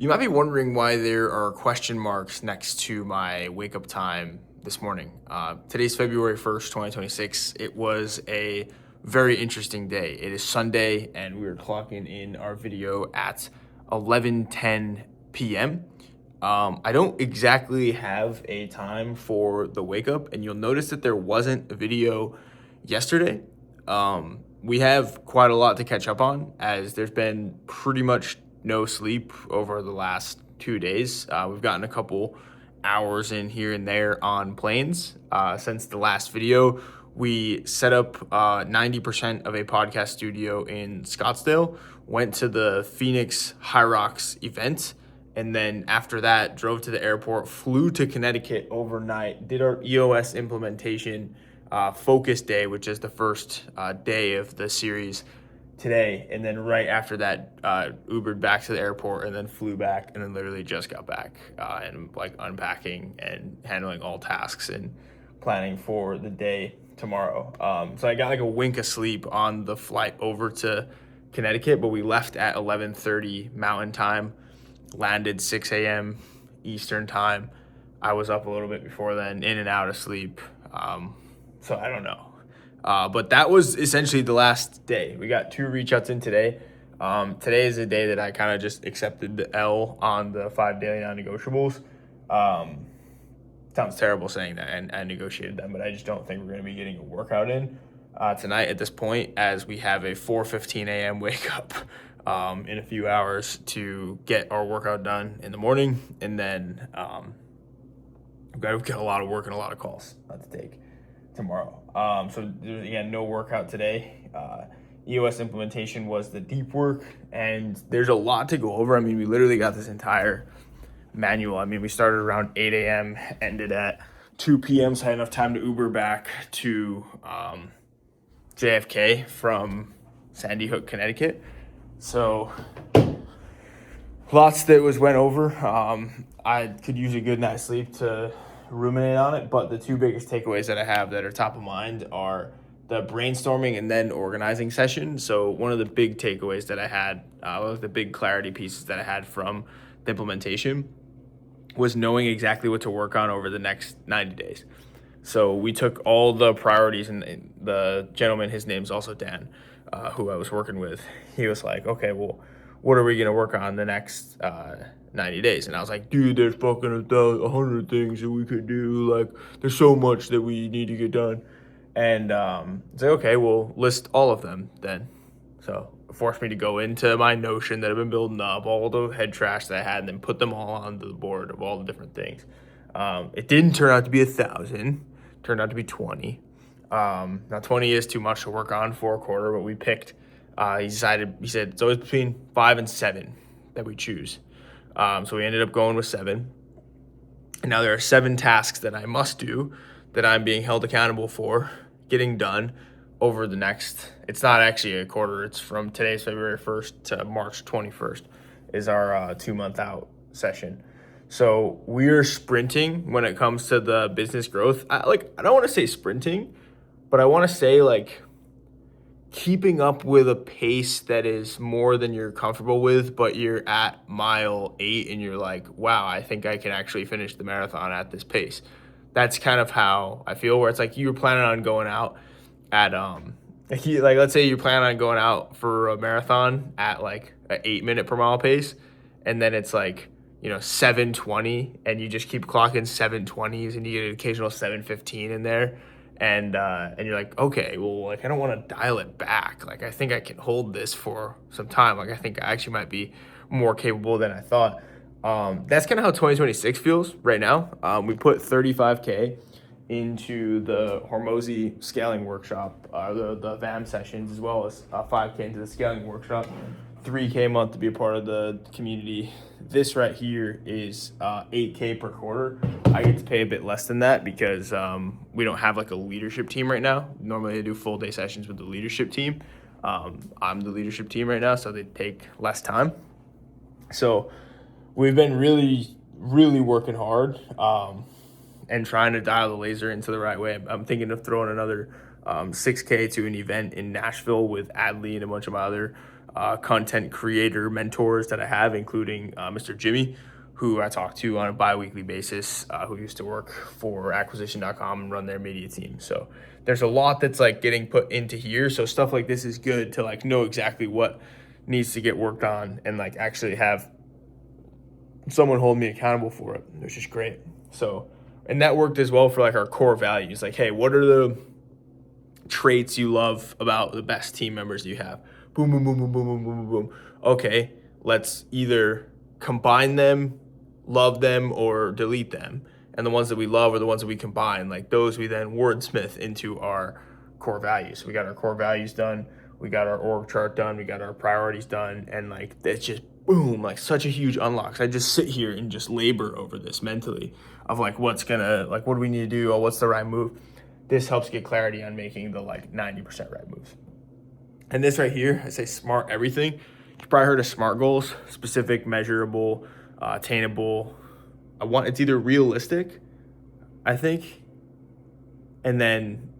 You might be wondering why there are question marks next to my wake up time this morning. Today's February 1st, 2026. It was a very interesting day. It is Sunday, and we are clocking in our video at 11:10 p.m. I don't exactly have a time for the wake up, and you'll notice that there wasn't a video yesterday. We have quite a lot to catch up on, as there's been pretty much no sleep over the last 2 days. We've gotten a couple hours in here and there on planes. Since the last video, we set up 90% of a podcast studio in Scottsdale, went to the Phoenix High Rocks event, and then after that, drove to the airport, flew to Connecticut overnight, did our EOS implementation focus day, which is the first day of the series today, and then right after that Ubered back to the airport and then flew back, and then literally just got back and like unpacking and handling all tasks and planning for the day tomorrow. So I got like a wink of sleep on the flight over to Connecticut, but we left at 11:30 Mountain Time, landed 6 a.m. Eastern Time. I was up a little bit before then, in and out of sleep. So I don't know. But that was essentially the last day. We got 2 reach outs in today. Today is a day that I kind of just accepted the L on the 5 daily non-negotiables. Sounds terrible saying that, and I negotiated them, but I just don't think we're going to be getting a workout in tonight at this point, as we have a 4:15 a.m. wake up in a few hours to get our workout done in the morning. And then we've got to get a lot of work and a lot of calls to take tomorrow. So there's, again, no workout today. EOS implementation was the deep work, and there's a lot to go over. I mean, we literally got this entire manual. I mean, we started around 8 a.m., ended at 2 p.m., so I had enough time to Uber back to JFK from Sandy Hook, Connecticut. So lots that went over. I could use a good night's sleep to ruminate on it, but the 2 biggest takeaways that I have that are top of mind are the brainstorming and then organizing session. So one of the big takeaways that I had, the big clarity pieces that I had from the implementation, was knowing exactly what to work on over the next 90 days. So we took all the priorities, and the gentleman, his name's also Dan, who I was working with, he was like, okay, well, what are we going to work on the next 90 days? And I was like, dude, there's fucking 100 things that we could do. Like, there's so much that we need to get done. And it's like, okay, well, list all of them then. So it forced me to go into my Notion that I've been building up, all the head trash that I had, and then put them all onto the board of all the different things. It didn't turn out to be 1,000. It turned out to be 20. Now 20 is too much to work on for a quarter, but we picked, he said it's always between 5 and 7 that we choose. So we ended up going with 7. And now there are 7 tasks that I must do that I'm being held accountable for getting done over the next, it's not actually a quarter, it's from today's February 1st to March 21st is our 2-month out session. So we're sprinting when it comes to the business growth. I don't want to say sprinting, but I want to say like keeping up with a pace that is more than you're comfortable with, but you're at mile 8 and you're like, wow, I think I can actually finish the marathon at this pace. That's kind of how I feel, where it's like you're planning on going out at, let's say you're planning on going out for a marathon at like an 8-minute per mile pace, and then it's like, 7:20, and you just keep clocking 7:20s, and you get an occasional 7:15 in there. And you're like, okay, well, like, I don't want to dial it back. Like, I think I can hold this for some time. Like, I think I actually might be more capable than I thought. That's kind of how 2026 feels right now. We put 35K into the Hormozi scaling workshop, the VAM sessions, as well as 5K into the scaling workshop, 3K a month to be a part of the community. This right here is 8K per quarter. I get to pay a bit less than that because we don't have like a leadership team right now. Normally I do full day sessions with the leadership team. I'm the leadership team right now, so they take less time. So we've been really, really working hard and trying to dial the laser into the right way. I'm thinking of throwing another 6K to an event in Nashville with Adley and a bunch of my other content creator mentors that I have, including Mr. Jimmy, who I talk to on a bi-weekly basis, who used to work for acquisition.com and run their media team. So there's a lot that's like getting put into here. So stuff like this is good to like know exactly what needs to get worked on and like actually have someone hold me accountable for it, which is great. So, and that worked as well for like our core values. Like, hey, what are the traits you love about the best team members you have? Boom, boom, boom, boom, boom, boom, boom, boom, boom. Okay, let's either combine them, love them, or delete them. And the ones that we love are the ones that we combine. Like those we then wordsmith into our core values. We got our core values done. We got our org chart done. We got our priorities done. And like, it's just boom, like such a huge unlock. So I just sit here and just labor over this mentally of like, what do we need to do? Or what's the right move? This helps get clarity on making the like 90% right moves. And this right here, I say smart everything. You've probably heard of SMART goals: specific, measurable, attainable. It's either realistic, I think, and then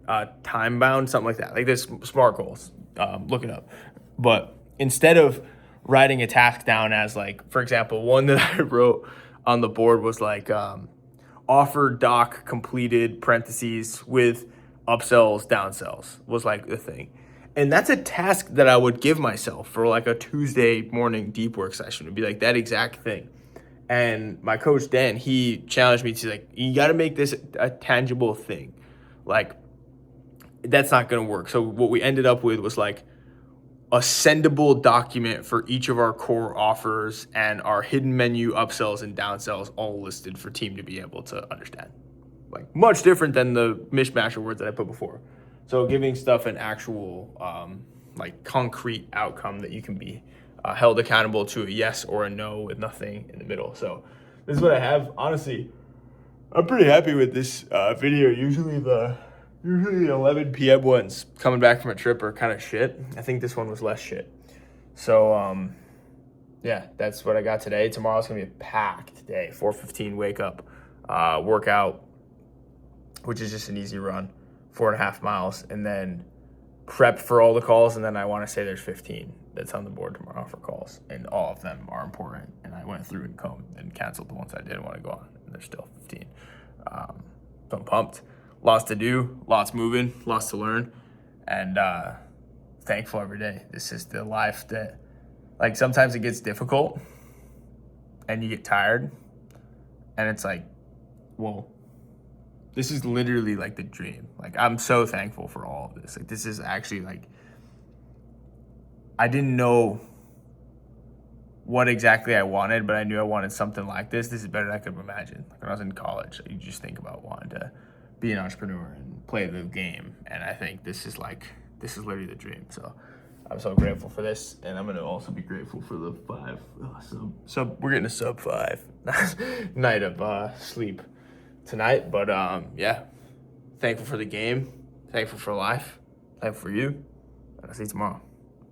time bound, something like that. Like this SMART goals, look it up. But instead of writing a task down as like, for example, one that I wrote on the board was like offer doc completed parentheses with upsells, downsells was like the thing. And that's a task that I would give myself for like a Tuesday morning deep work session. It'd be like that exact thing. And my coach, Dan, he challenged me to like, you got to make this a tangible thing. Like, that's not going to work. So what we ended up with was like a sendable document for each of our core offers and our hidden menu upsells and downsells all listed for team to be able to understand. Like much different than the mishmash of words that I put before. So giving stuff an actual like concrete outcome that you can be held accountable to a yes or a no with nothing in the middle. So this is what I have. Honestly, I'm pretty happy with this video. Usually the 11 p.m. ones coming back from a trip are kind of shit. I think this one was less shit. So yeah, that's what I got today. Tomorrow's gonna be a packed day. 4:15 wake up, workout, which is just an easy run, 4.5 miles, and then prep for all the calls. And then I want to say there's 15 that's on the board tomorrow for calls, and all of them are important. And I went through and combed and canceled the ones I didn't want to go on, and there's still 15. So I'm pumped. Lots to do, lots moving, lots to learn, and thankful every day. This is the life that, like, sometimes it gets difficult and you get tired, and it's like, well, this is literally like the dream. Like, I'm so thankful for all of this. Like, this is actually like, I didn't know what exactly I wanted, but I knew I wanted something like this. This is better than I could imagine. Like when I was in college, you just think about wanting to be an entrepreneur and play the game. And I think this is literally the dream. So I'm so grateful for this. And I'm going to also be grateful for the 5 we're getting a sub 5 night of sleep tonight. But yeah, thankful for the game, thankful for life, thankful for you. And I'll see you tomorrow.